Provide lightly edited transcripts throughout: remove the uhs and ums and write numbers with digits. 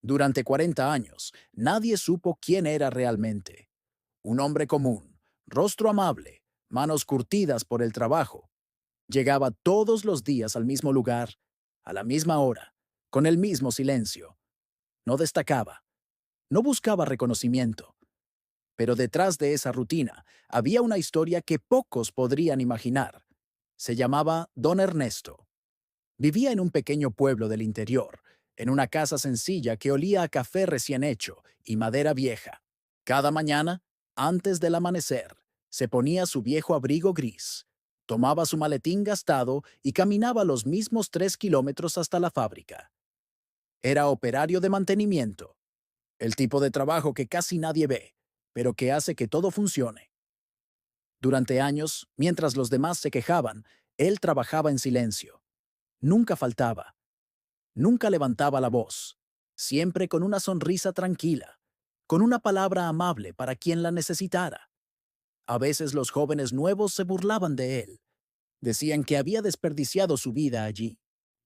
Durante 40 años, nadie supo quién era realmente. Un hombre común, rostro amable, manos curtidas por el trabajo. Llegaba todos los días al mismo lugar, a la misma hora, con el mismo silencio. No destacaba, no buscaba reconocimiento. Pero detrás de esa rutina había una historia que pocos podrían imaginar. Se llamaba Don Ernesto. Vivía en un pequeño pueblo del interior, en una casa sencilla que olía a café recién hecho y madera vieja. Cada mañana, antes del amanecer, se ponía su viejo abrigo gris, tomaba su maletín gastado y caminaba los mismos 3 kilómetros hasta la fábrica. Era operario de mantenimiento, el tipo de trabajo que casi nadie ve, pero que hace que todo funcione. Durante años, mientras los demás se quejaban, él trabajaba en silencio. Nunca faltaba. Nunca levantaba la voz, siempre con una sonrisa tranquila, con una palabra amable para quien la necesitara. A veces los jóvenes nuevos se burlaban de él. Decían que había desperdiciado su vida allí,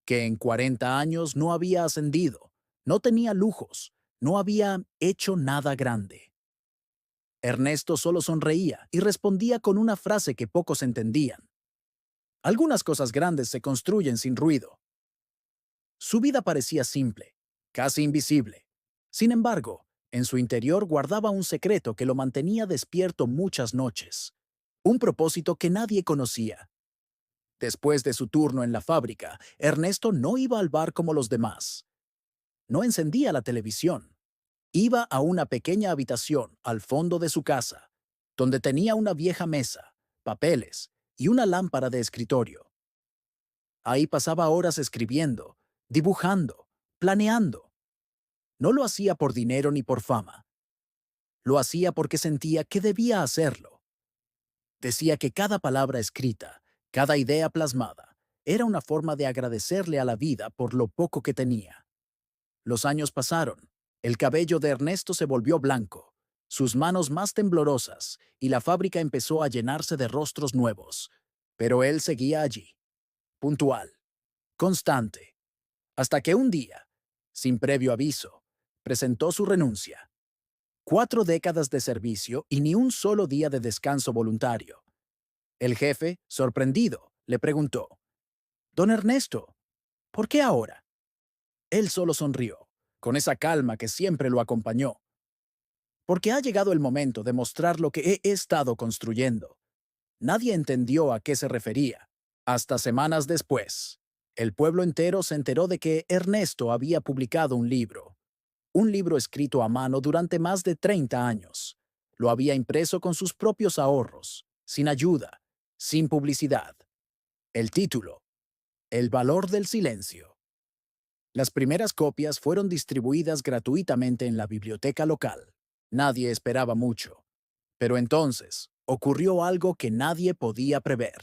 que en 40 años no había ascendido, no tenía lujos, no había hecho nada grande. Ernesto solo sonreía y respondía con una frase que pocos entendían. Algunas cosas grandes se construyen sin ruido. Su vida parecía simple, casi invisible. Sin embargo, en su interior guardaba un secreto que lo mantenía despierto muchas noches. Un propósito que nadie conocía. Después de su turno en la fábrica, Ernesto no iba al bar como los demás. No encendía la televisión. Iba a una pequeña habitación al fondo de su casa, donde tenía una vieja mesa, papeles y una lámpara de escritorio. Ahí pasaba horas escribiendo, dibujando, planeando. No lo hacía por dinero ni por fama. Lo hacía porque sentía que debía hacerlo. Decía que cada palabra escrita, cada idea plasmada, era una forma de agradecerle a la vida por lo poco que tenía. Los años pasaron. El cabello de Ernesto se volvió blanco, sus manos más temblorosas, y la fábrica empezó a llenarse de rostros nuevos. Pero él seguía allí, puntual, constante, hasta que un día, sin previo aviso, presentó su renuncia. 4 décadas de servicio y ni un solo día de descanso voluntario. El jefe, sorprendido, le preguntó, «Don Ernesto, ¿por qué ahora?» Él solo sonrió, con esa calma que siempre lo acompañó. «Porque ha llegado el momento de mostrar lo que he estado construyendo». Nadie entendió a qué se refería. Hasta semanas después, el pueblo entero se enteró de que Ernesto había publicado un libro escrito a mano durante más de 30 años. Lo había impreso con sus propios ahorros, sin ayuda, sin publicidad. El título, El valor del silencio. Las primeras copias fueron distribuidas gratuitamente en la biblioteca local. Nadie esperaba mucho. Pero entonces, ocurrió algo que nadie podía prever.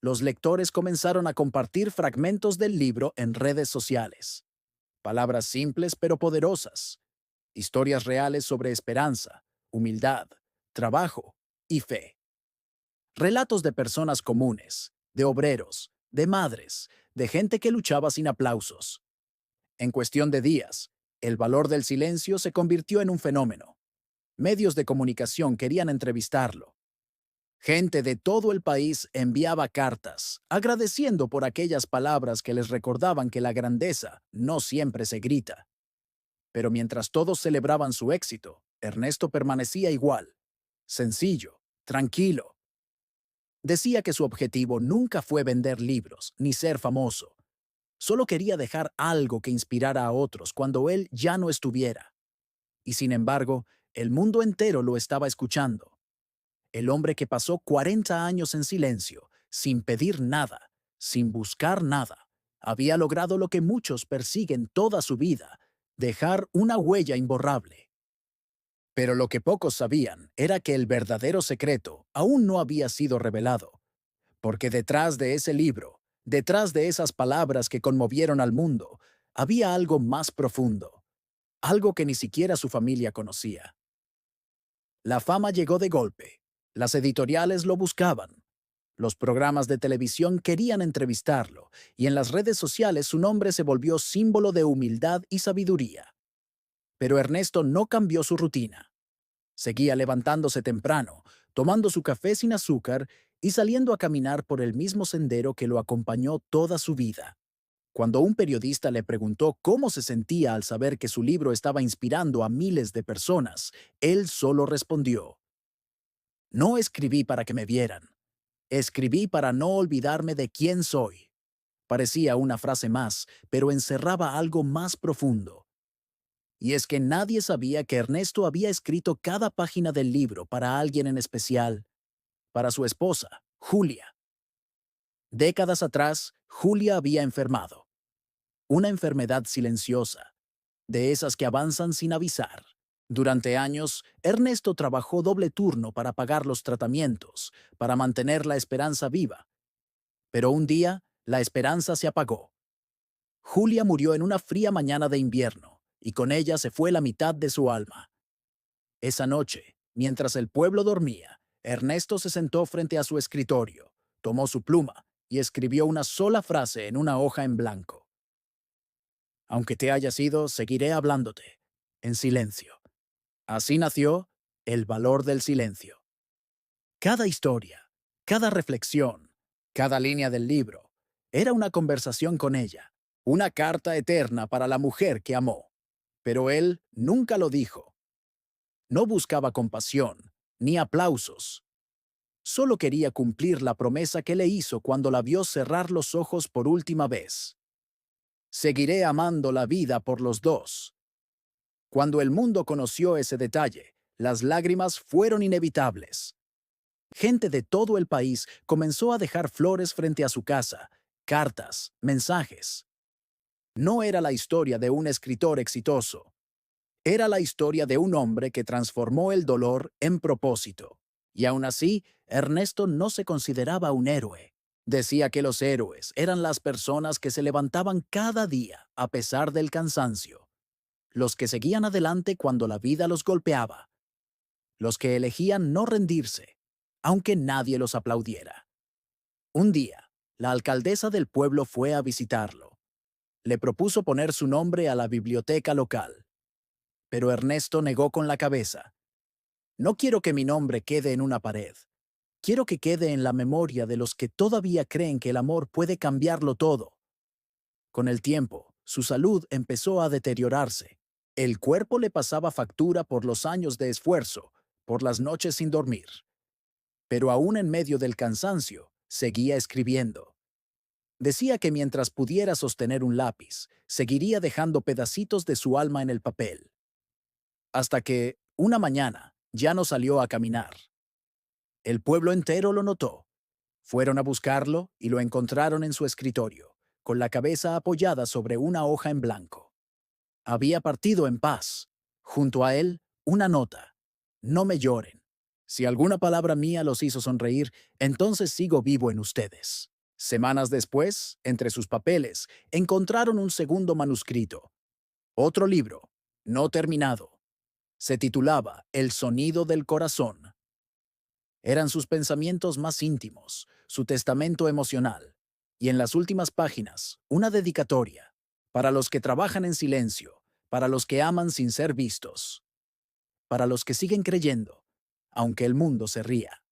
Los lectores comenzaron a compartir fragmentos del libro en redes sociales. Palabras simples pero poderosas. Historias reales sobre esperanza, humildad, trabajo y fe. Relatos de personas comunes, de obreros, de madres, de gente que luchaba sin aplausos. En cuestión de días, el valor del silencio se convirtió en un fenómeno. Medios de comunicación querían entrevistarlo. Gente de todo el país enviaba cartas, agradeciendo por aquellas palabras que les recordaban que la grandeza no siempre se grita. Pero mientras todos celebraban su éxito, Ernesto permanecía igual, sencillo, tranquilo. Decía que su objetivo nunca fue vender libros ni ser famoso. Solo quería dejar algo que inspirara a otros cuando él ya no estuviera. Y sin embargo, el mundo entero lo estaba escuchando. El hombre que pasó 40 años en silencio, sin pedir nada, sin buscar nada, había logrado lo que muchos persiguen toda su vida, dejar una huella imborrable. Pero lo que pocos sabían era que el verdadero secreto aún no había sido revelado, porque detrás de ese libro, detrás de esas palabras que conmovieron al mundo, había algo más profundo, algo que ni siquiera su familia conocía. La fama llegó de golpe. Las editoriales lo buscaban. Los programas de televisión querían entrevistarlo, y en las redes sociales su nombre se volvió símbolo de humildad y sabiduría. Pero Ernesto no cambió su rutina. Seguía levantándose temprano, tomando su café sin azúcar y saliendo a caminar por el mismo sendero que lo acompañó toda su vida. Cuando un periodista le preguntó cómo se sentía al saber que su libro estaba inspirando a miles de personas, él solo respondió: "No escribí para que me vieran, escribí para no olvidarme de quién soy". Parecía una frase más, pero encerraba algo más profundo. Y es que nadie sabía que Ernesto había escrito cada página del libro para alguien en especial, para su esposa, Julia. Décadas atrás, Julia había enfermado. Una enfermedad silenciosa, de esas que avanzan sin avisar. Durante años, Ernesto trabajó doble turno para pagar los tratamientos, para mantener la esperanza viva. Pero un día, la esperanza se apagó. Julia murió en una fría mañana de invierno, y con ella se fue la mitad de su alma. Esa noche, mientras el pueblo dormía, Ernesto se sentó frente a su escritorio, tomó su pluma y escribió una sola frase en una hoja en blanco. Aunque te hayas ido, seguiré hablándote, en silencio. Así nació El valor del silencio. Cada historia, cada reflexión, cada línea del libro, era una conversación con ella, una carta eterna para la mujer que amó. Pero él nunca lo dijo. No buscaba compasión, ni aplausos. Solo quería cumplir la promesa que le hizo cuando la vio cerrar los ojos por última vez. Seguiré amando la vida por los dos. Cuando el mundo conoció ese detalle, las lágrimas fueron inevitables. Gente de todo el país comenzó a dejar flores frente a su casa, cartas, mensajes. No era la historia de un escritor exitoso. Era la historia de un hombre que transformó el dolor en propósito. Y aún así, Ernesto no se consideraba un héroe. Decía que los héroes eran las personas que se levantaban cada día a pesar del cansancio, los que seguían adelante cuando la vida los golpeaba, los que elegían no rendirse, aunque nadie los aplaudiera. Un día, la alcaldesa del pueblo fue a visitarlo. Le propuso poner su nombre a la biblioteca local, pero Ernesto negó con la cabeza. No quiero que mi nombre quede en una pared. Quiero que quede en la memoria de los que todavía creen que el amor puede cambiarlo todo. Con el tiempo, su salud empezó a deteriorarse. El cuerpo le pasaba factura por los años de esfuerzo, por las noches sin dormir. Pero aún en medio del cansancio, seguía escribiendo. Decía que mientras pudiera sostener un lápiz, seguiría dejando pedacitos de su alma en el papel. Hasta que, una mañana, ya no salió a caminar. El pueblo entero lo notó. Fueron a buscarlo y lo encontraron en su escritorio, con la cabeza apoyada sobre una hoja en blanco. Había partido en paz. Junto a él, una nota. No me lloren. Si alguna palabra mía los hizo sonreír, entonces sigo vivo en ustedes. Semanas después, entre sus papeles, encontraron un segundo manuscrito. Otro libro, no terminado. Se titulaba El sonido del corazón. Eran sus pensamientos más íntimos, su testamento emocional. Y en las últimas páginas, una dedicatoria. Para los que trabajan en silencio, para los que aman sin ser vistos, para los que siguen creyendo, aunque el mundo se ría.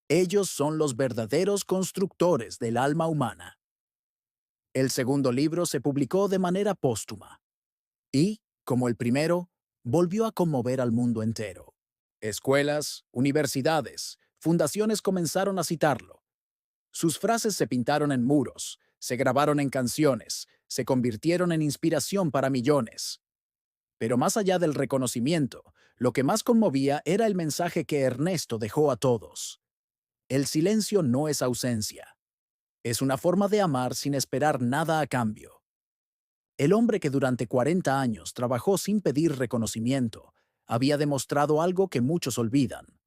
Ellos son los verdaderos constructores del alma humana. El segundo libro se publicó de manera póstuma y, como el primero, volvió a conmover al mundo entero. Escuelas, universidades, fundaciones comenzaron a citarlo. Sus frases se pintaron en muros, se grabaron en canciones, se convirtieron en inspiración para millones. Pero más allá del reconocimiento, lo que más conmovía era el mensaje que Ernesto dejó a todos. El silencio no es ausencia. Es una forma de amar sin esperar nada a cambio. El hombre que durante 40 años trabajó sin pedir reconocimiento había demostrado algo que muchos olvidan,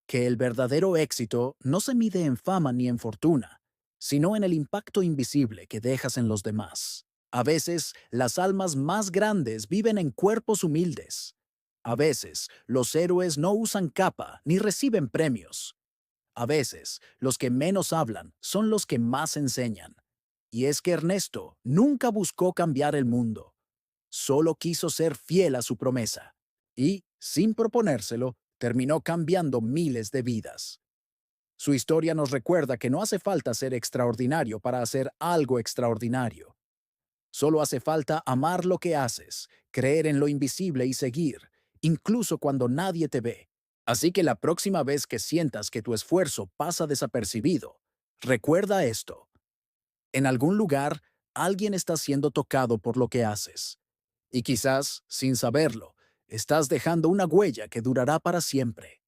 que el verdadero éxito no se mide en fama ni en fortuna, sino en el impacto invisible que dejas en los demás. A veces, las almas más grandes viven en cuerpos humildes. A veces, los héroes no usan capa ni reciben premios. A veces, los que menos hablan son los que más enseñan. Y es que Ernesto nunca buscó cambiar el mundo. solo quiso ser fiel a su promesa y, sin proponérselo, terminó cambiando miles de vidas. Su historia nos recuerda que no hace falta ser extraordinario para hacer algo extraordinario. Solo hace falta amar lo que haces, creer en lo invisible y seguir, incluso cuando nadie te ve. Así que la próxima vez que sientas que tu esfuerzo pasa desapercibido, recuerda esto. En algún lugar, alguien está siendo tocado por lo que haces. Y quizás, sin saberlo, estás dejando una huella que durará para siempre.